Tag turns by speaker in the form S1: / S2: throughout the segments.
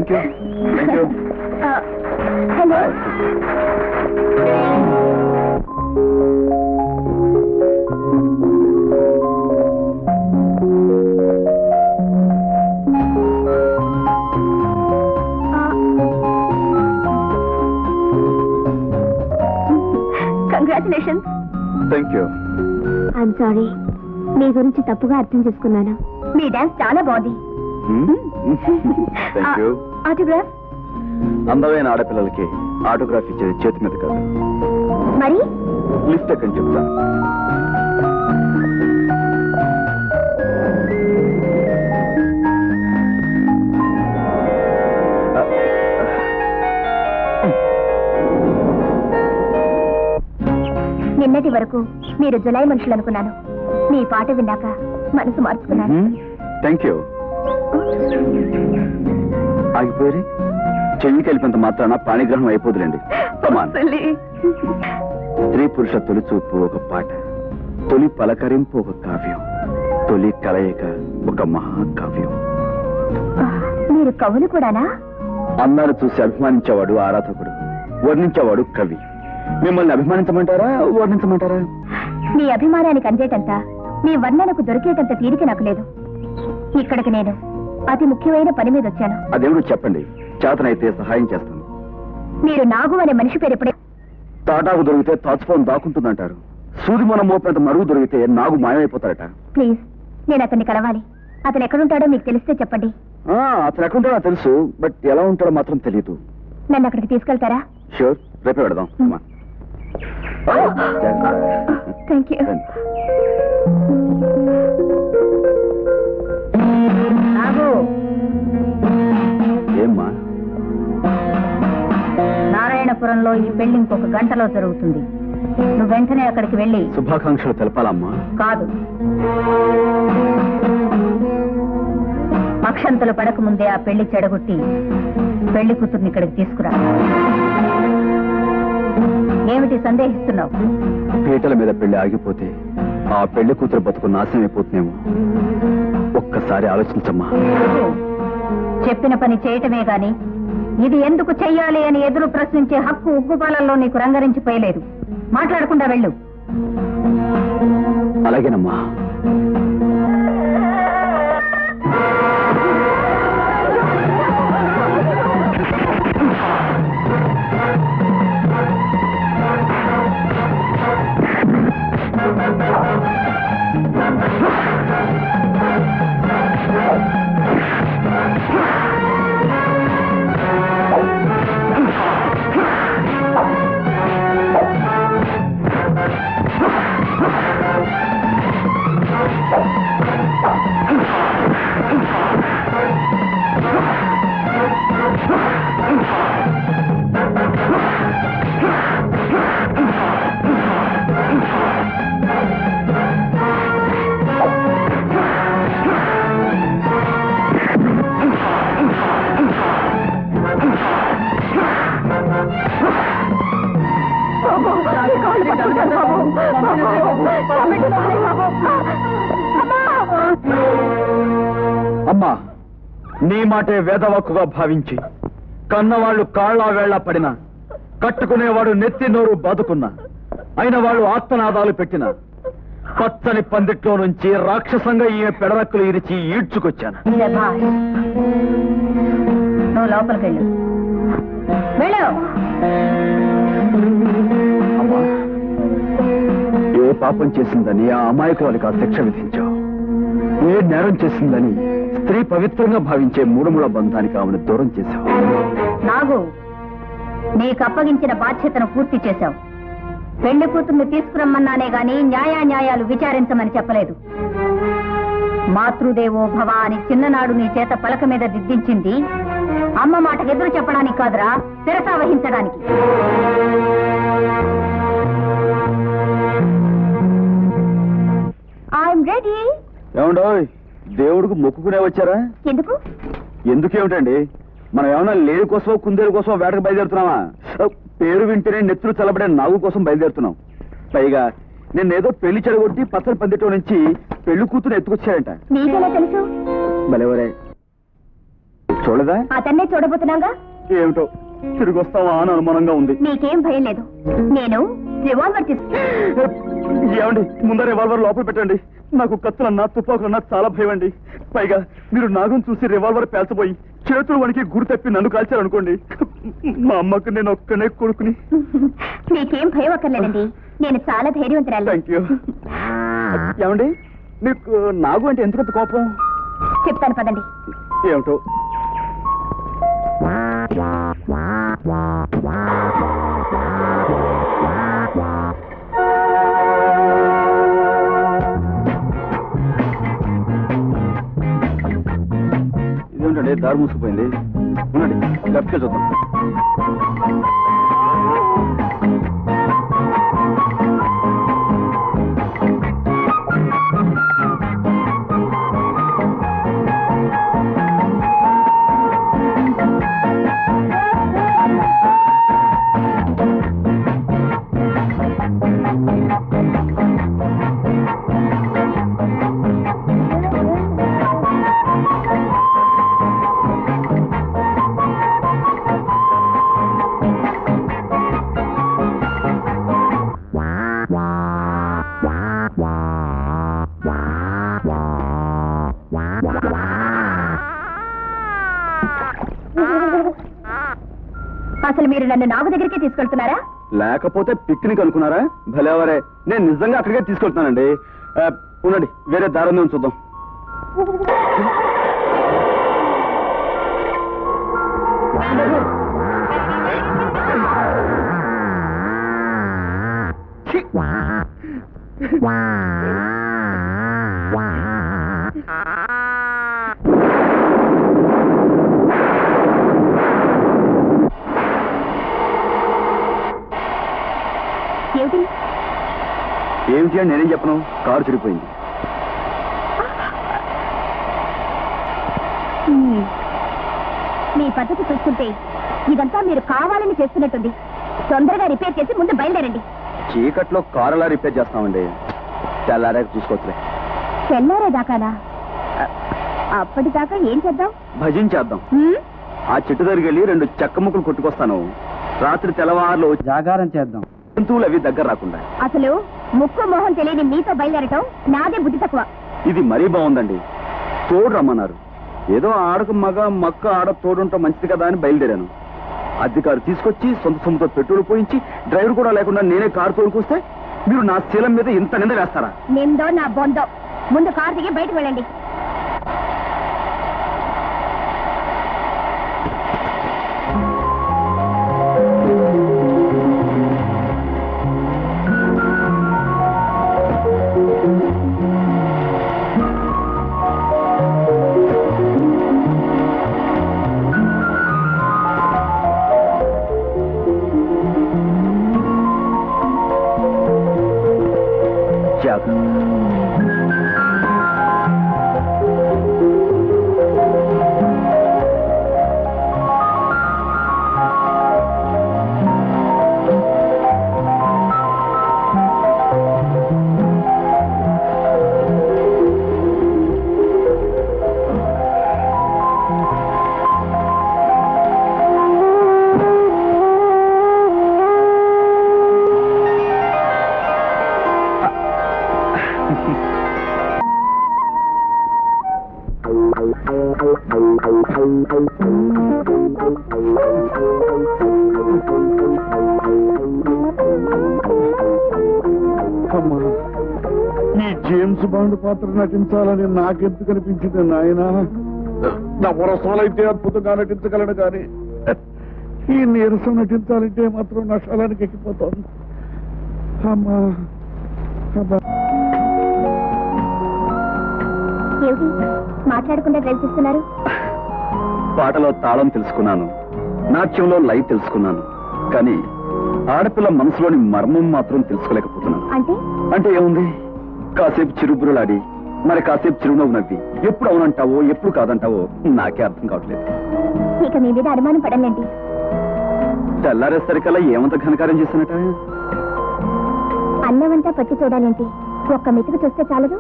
S1: Thank you thank you.
S2: Hello. Congratulations.
S1: Thank you.
S2: I'm sorry, మీ గురించి తప్పుగా అర్థం చేసుకున్నాను. మీ డాన్స్ చాలా బాగుంది.
S1: Thank you.
S2: ఆటోగ్రాఫ్?
S1: అందమైన ఆడపిల్లలకి ఆటోగ్రాఫ్ ఇచ్చేది చేతి మీద కాదు,
S2: మరి
S1: లిఫ్ట్ ఎక్కని చెప్తాను.
S2: నిన్నటి వరకు మీరు జులై మనుషులు అనుకున్నాను. మీ పాట విన్నాక మనసు మార్చుకున్నాను.
S1: Thank you. ఆగిపోయి చెయ్యి కలిపినంత మాత్రాన పాణిగ్రహం అయిపోదులేండి. స్త్రీ పురుష తొలి చూపు ఒక పాట, తొలి పలకరింపు ఒక కావ్యం, తొలి కలయిక ఒక మహాకావ్యం.
S2: మీరు కవులు కూడానా?
S1: అందాన్ని చూసి అభిమానించేవాడు ఆరాధకుడు, వర్ణించేవాడు కవి. మిమ్మల్ని అభిమానించమంటారా వర్ణించమంటారా?
S2: మీ అభిమానానికి అందేటంత, మీ వర్ణనకు దొరికేటంత తీరిక నాకు లేదు. ఇక్కడికి నేను అతి ముఖ్యమైన పని మీద వచ్చాను.
S1: అదేమిటో చెప్పండి, చేతనైతే సహాయం చేస్తాను.
S2: మీరు నాగు అనే మనిషి పేరు ఎప్పుడే?
S1: తాటాకు దొరికితే తాచుపోని దాక్కుంటుందంటారు. సూది మనం మోపినంత మరుగు దొరికితే నాగు మాయమైపోతాడట.
S2: ప్లీజ్, నేను అతన్ని కలవాలి. అతను ఎక్కడుంటాడో మీకు తెలిస్తే చెప్పండి.
S1: అతను ఎక్కడుంటాడో తెలుసు, బట్ ఎలా ఉంటాడో మాత్రం తెలియదు.
S2: నన్ను అక్కడికి తీసుకెళ్తారా?
S1: షూర్, రేపే పెడదాం.
S2: Thank you.
S1: ఏమ్మా?
S2: నారాయణపురంలో ఈ పెళ్లి ఇంకొక గంటలో జరుగుతుంది. నువ్వు వెంటనే అక్కడికి వెళ్ళి
S1: శుభాకాంక్షలు తెలపాలమ్మా.
S2: కాదు, అక్షంతలు పడక ముందే ఆ పెళ్లి చెడగొట్టి పెళ్లి కూతుర్ని ఇక్కడికి తీసుకురా. ఏమిటి సందేహిస్తున్నావు?
S1: పీటల మీద పెళ్లి ఆగిపోతే ఆ పెళ్లి కూతురు బతుకు నాశనం అయిపోతుందేమో. ఒక్కసారి ఆలోచించమ్మా.
S2: చెప్పిన పని చేయటమే గాని ఇది ఎందుకు చెయ్యాలి అని ఎదురు ప్రశ్నించే హక్కు ఉగ్గుపాలల్లో నీకు రంగరించిపోయలేదు. మాట్లాడకుండా వెళ్ళు.
S1: అలాగేనమ్మా. అమ్మా, నీ మాటే వేదవాక్కుగా భావించి కన్నవాళ్లు కాళ్లా వేళ్ల పడినా, కట్టుకునేవాడు నెత్తి నోరు బాదుకున్నా, అయిన వాళ్ళు ఆత్మనాదాలు పెట్టిన పచ్చని పందిట్లో నుంచి రాక్షసంగా ఈమె పెడరక్కులు ఇరిచి ఈడ్చుకొచ్చాను.
S2: నువ్వు లోపలికెళ్ళు.
S1: ఏ పాపం చేసిందని ఆ అమాయకురాలికి ఆ శిక్ష విధించావు? ఏ నేరం చేసిందని స్త్రీ పవిత్రంగా భావించే మూడముల బంధానికి ఆమెను దూరం చేశావు.
S2: నాగు, నీకు అప్పగించిన బాధ్యతను పూర్తి చేశావు. పెళ్లి కూతుర్ని తీసుకురమ్మన్నానే గాని న్యాయాలు విచారించమని చెప్పలేదు. మాతృదేవో భవ అని చిన్ననాడు నీ చేత పలక మీద దిద్దించింది అమ్మ మాటకు ఎదురు చెప్పడానికి కాదురా, శిరస వహించడానికి. I'm ready.
S1: ఏమండోయ్, దేవుడికి మొక్కుకునే వచ్చారా?
S2: ఎందుకు?
S1: ఎందుకేమిటండి, మనం ఏమన్నా లేడి కోసమో కుందేలు కోసమో వేటకు బయలుదేరుతున్నావా? పేరు వింటేనే నెత్తులు చల్లబడే నాగు కోసం బయలుదేరుతున్నాం. పైగా నేనేదో పెళ్లి చెడగొట్టి పచ్చని పందిట్లో నుంచి పెళ్లి కూతురు ఎత్తుకొచ్చాడంట.
S2: నీకెలా తెలుసు?
S1: భలేవరే, చూడదా?
S2: అతన్నే చూడబోతున్నాగా.
S1: ఏమిటో తిరిగి వస్తావా అని అనుమానంగా ఉంది.
S2: నీకేం భయం లేదు. నేను రివాల్వర్
S1: ఏమండి, ముందర రివాల్వర్ లోపల పెట్టండి. నాకు కత్తులన్నా తుపాకులన్నా చాలా భయం అండి. పైగా మీరు నాగం చూసి రివాల్వర్ పేల్చబోయి చేతులు వణికి గురి తప్పి నన్ను కాల్చారనుకోండి, మా అమ్మకు నేను ఒక్కనే కొడుకుని.
S2: మీకేం భయం అక్కర్లేదండి, నేను చాలా ధైర్యవంతురాలు.
S1: Thank you. ఏమండి, మీకు నాగు అంటే ఎందుకంత కోపం?
S2: చెప్తాను పదండి.
S1: ఏమిటో ఇదేంటండి దారి మూసుకుపోయింది. ఉండండి, లెఫ్ట్కి చూద్దాం.
S2: అసలు మీరు నన్ను నాగు దగ్గరికి తీసుకెళ్తున్నారా?
S1: లేకపోతే పిక్నిక్ అనుకున్నారా? భలేవరే, నేను నిజంగా అక్కడికే తీసుకెళ్తున్నానండి. ఉండండి, వేరే దారి ఉంది, చూద్దాం. ఏమిటి అని నేనేం చెప్పను, కారు చెడిపోయింది.
S2: మీ పద్ధతి చూస్తుంటే ఇదంతా మీరు కావాలని చేస్తున్నట్టుంది. తొందరగా రిపేర్ చేసి ముందు బయలుదేరండి.
S1: చీకట్లో కారు ఎలా రిపేర్ చేస్తామండి? తెల్లారాక చూసుకోవచ్చులే.
S2: తెల్లారే దాకానా? అప్పటిదాకా ఏం చేద్దాం?
S1: భజన చేద్దాం. ఆ చెట్టు దగ్గరికి వెళ్ళి 2 చెక్క ముక్కలు కొట్టుకొస్తాను. రాత్రి తెల్లవారులో జాగారం చేద్దాం, జంతువులు అవి దగ్గర రాకుండా.
S2: అసలు ముక్కు మొహం తెలియని మీతో బయలుదేరటం నాదే బుద్ధి తక్కువ.
S1: ఇది మరీ బాగుందండి. తోడు రమ్మన్నారు. ఏదో ఆడకు మగ మక్క ఆడ తోడుంటాం మంచిది కదా అని బయలుదేరాను. అధికారు తీసుకొచ్చి సొంత సొంత పెట్రోల్ పోయించి డ్రైవర్ కూడా లేకుండా నేనే కారు తోడుకొస్తే మీరు నా శీలం మీద ఇంత నింద వేస్తారా?
S2: నిందో నా బొందో. ముందు కారు దిగి బయటకు వెళ్ళండి.
S3: ఈ జేమ్స్ బాండ్ పాత్ర నటించాలని నాకెందుకు అనిపించింది నాయన? నవరసాలైతే అద్భుతంగా నటించగలను కానీ ఈ నీరసం నటించాలంటే మాత్రం నష్టాలానికి ఎక్కిపోతాను. అమ్మా
S2: మాట్లాడకుండా డ్రైవ్ చేస్తున్నారు.
S1: పాటలో తాళం తెలుసుకున్నాను, నాట్యంలో లై తెలుసుకున్నాను, కానీ ఆడపిల్ల మనసులోని మర్మం మాత్రం తెలుసుకోలేకపోతున్నాను. అంటే ఏముంది, కాసేపు చిరుబురులాడి మరి కాసేపు చిరునవ్వు నవ్వి ఎప్పుడు అవునంటావో ఎప్పుడు కాదంటావో నాకే అర్థం కావట్లేదు.
S2: ఇక మీ మీద అనుమానం పడలేండి.
S1: తెల్లారేసరికల్లా ఏమంత ఘనకార్యం చేసినట్ట?
S2: అన్నవంతా పట్టి చూడాలేంటి? ఒక్క మెతుకు చూస్తే చాలదు.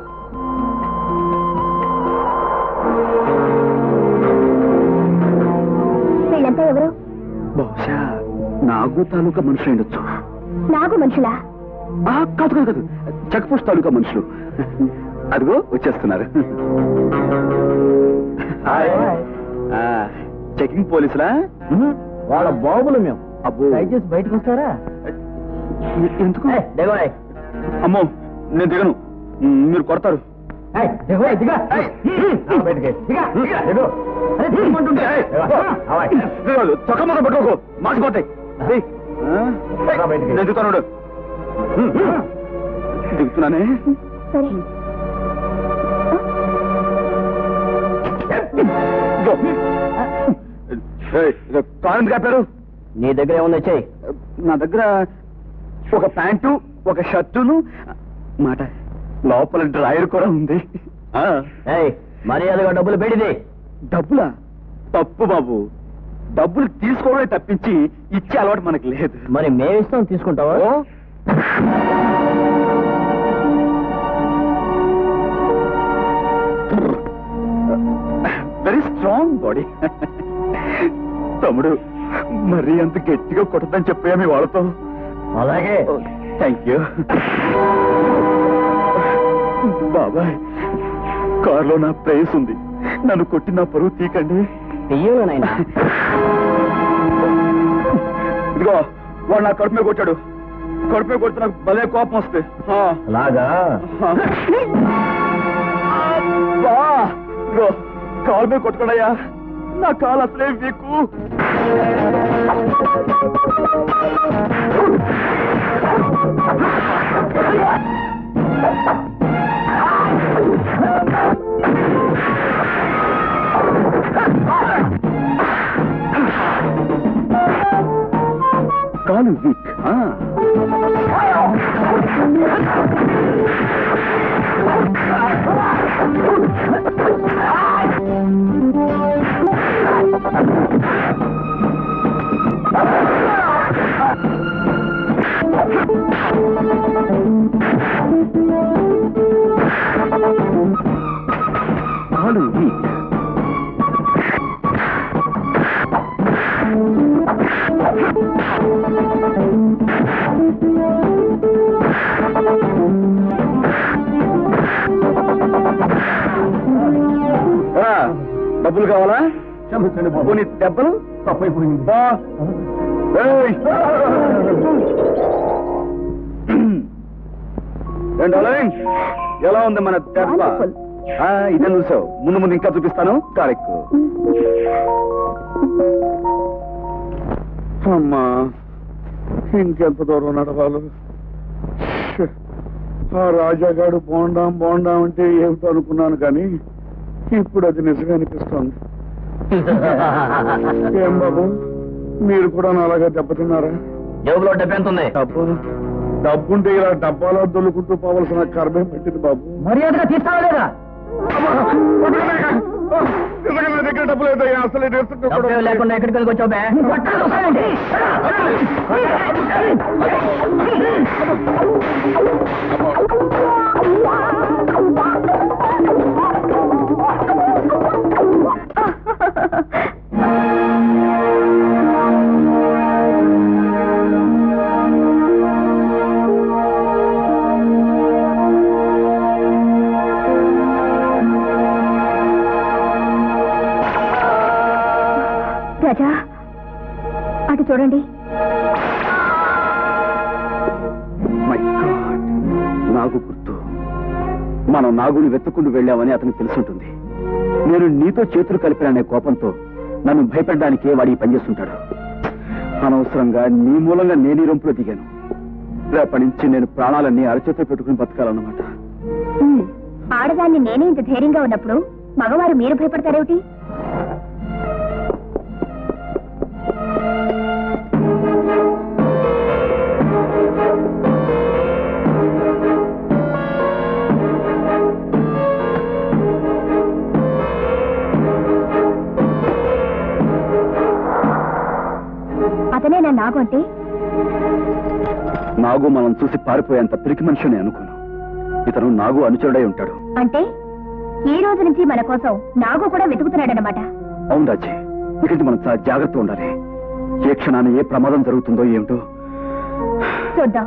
S1: నాగు తాలూకా మనుషులు ఉండొచ్చు.
S2: నాగు మనుషులా?
S1: కాదు కాదు కాదు, చెక్ పోస్ట్ తాలూకా మనుషులు. అదిగో వచ్చేస్తున్నారు. చెకింగ్ పోలీసులా?
S4: వాళ్ళ బాబులు మేము.
S1: అబ్బో,
S4: దయచేసి బయటకు వస్తారా?
S1: ఎందుకు? అమ్మో, నేను దిగను, మీరు కొడతారు. చొక్క మొదలు పట్టుకోకు, మార్చిపోతాయి. నేను దిగుతాను, దిగుతున్నానే. కారణం కాపారు.
S4: నీ దగ్గర ఏముంది వచ్చాయి?
S1: నా దగ్గర ఒక ప్యాంటు, ఒక షర్టును, మాట లోపల డ్రాయర్ కూడా ఉంది.
S4: మర్యాదగా డబ్బులు పెడితే.
S1: డబ్బులా? తప్పు బాబు, డబ్బులు తీసుకోవడమే తప్పించి ఇచ్చే అలవాటు మనకి లేదు.
S4: మరి మేమిస్తాం, తీసుకుంటావా?
S1: Very strong body. తమ్ముడు, మరీ అంత గట్టిగా కొట్టదని చెప్పా మీ వాళ్ళతో.
S4: అలాగే.
S1: థ్యాంక్ యూ బాబాయ్. కారులో నా ప్రైస్ ఉంది, నన్ను కొట్టి నా పరువు తీకండి.
S4: తీయనైనా
S1: ఇదిగో, వాడు నా కడుపు మీద కొట్టాడు. కడుపు మీద కొడితే నాకు భలే కోపం వస్తే.
S4: అలాగా?
S1: ఇదిగో, కాలు మీద కొట్టుకోడయ్యా, నా కాలు అసలే వీకు. కాలు వీక్. కాలు వీక్. డబ్బులు కావాలా? పోనీ దెబ్బలు?
S4: తప్పైపోయింది.
S1: ఎలా ఉంది మన దెబ్బ? ఇదే చూసావు, ముందు ముందు ఇంకా చూపిస్తాను. కారెక్కు.
S3: అమ్మా, ఇంకెంత దూరం నడవాలి? ఆ రాజాగాడు బోండాం బోండాం అంటే ఏమిటో అనుకున్నాను, కానీ ఇప్పుడు అది నిజంగా అనిపిస్తోంది. ఏం బాబు, మీరు కూడా నాలాగా దెబ్బతిన్నారా?
S4: జేబులో డబ్బు ఎంత ఉంది?
S3: డబ్బుంటే ఇలా డబ్బాలో దొల్లుకుంటూ పోవలసిన కర్మే పెట్టింది బాబు.
S4: మర్యాదగా తీస్తావా లేదా?
S3: నిజంగా నా దగ్గర డబ్బు లేదయ్యా, అసలు
S4: డబ్బు లేకుండా ఎక్కడికి వెళ్ళి వచ్చావు?
S2: రాజా, అటు చూడండి.
S1: మై గాడ్, నాగు గుర్తు. మనం నాగుని వెతుక్కుంటూ వెళ్ళామని అతనికి తెలుసుంటుంది. నేను నీతో చేతులు కలిపాననే కోపంతో నన్ను భయపెట్టడానికే వాడి పనిచేస్తుంటాడు. అనవసరంగా నీ మూలంగా నేను ఈ రొంపులో దిగాను. రేపటి నుంచి నేను ప్రాణాలన్నీ అరచేతిలో పెట్టుకుని బతకాలన్నమాట.
S2: ఆడదాన్ని నేనే ఇంత ధైర్యంగా ఉన్నప్పుడు మగవారు మీరు భయపడతారేమిటి? అతనే నా నాగు అంటే?
S1: నాగు మనం చూసి పారిపోయేంత పిరికి మనిషి అని అనుకోను. ఇతను నాగు అనుచరుడై ఉంటాడు.
S2: అంటే ఈ రోజు నుంచి మన కోసం నాగు కూడా వెతుకుతున్నాడన్నమాట.
S1: అవును రాజీ, ఇక్కడి మనం చాలా జాగ్రత్తగా ఉండాలి. ఏ క్షణాన ఏ ప్రమాదం జరుగుతుందో ఏమిటో
S2: చూద్దాం.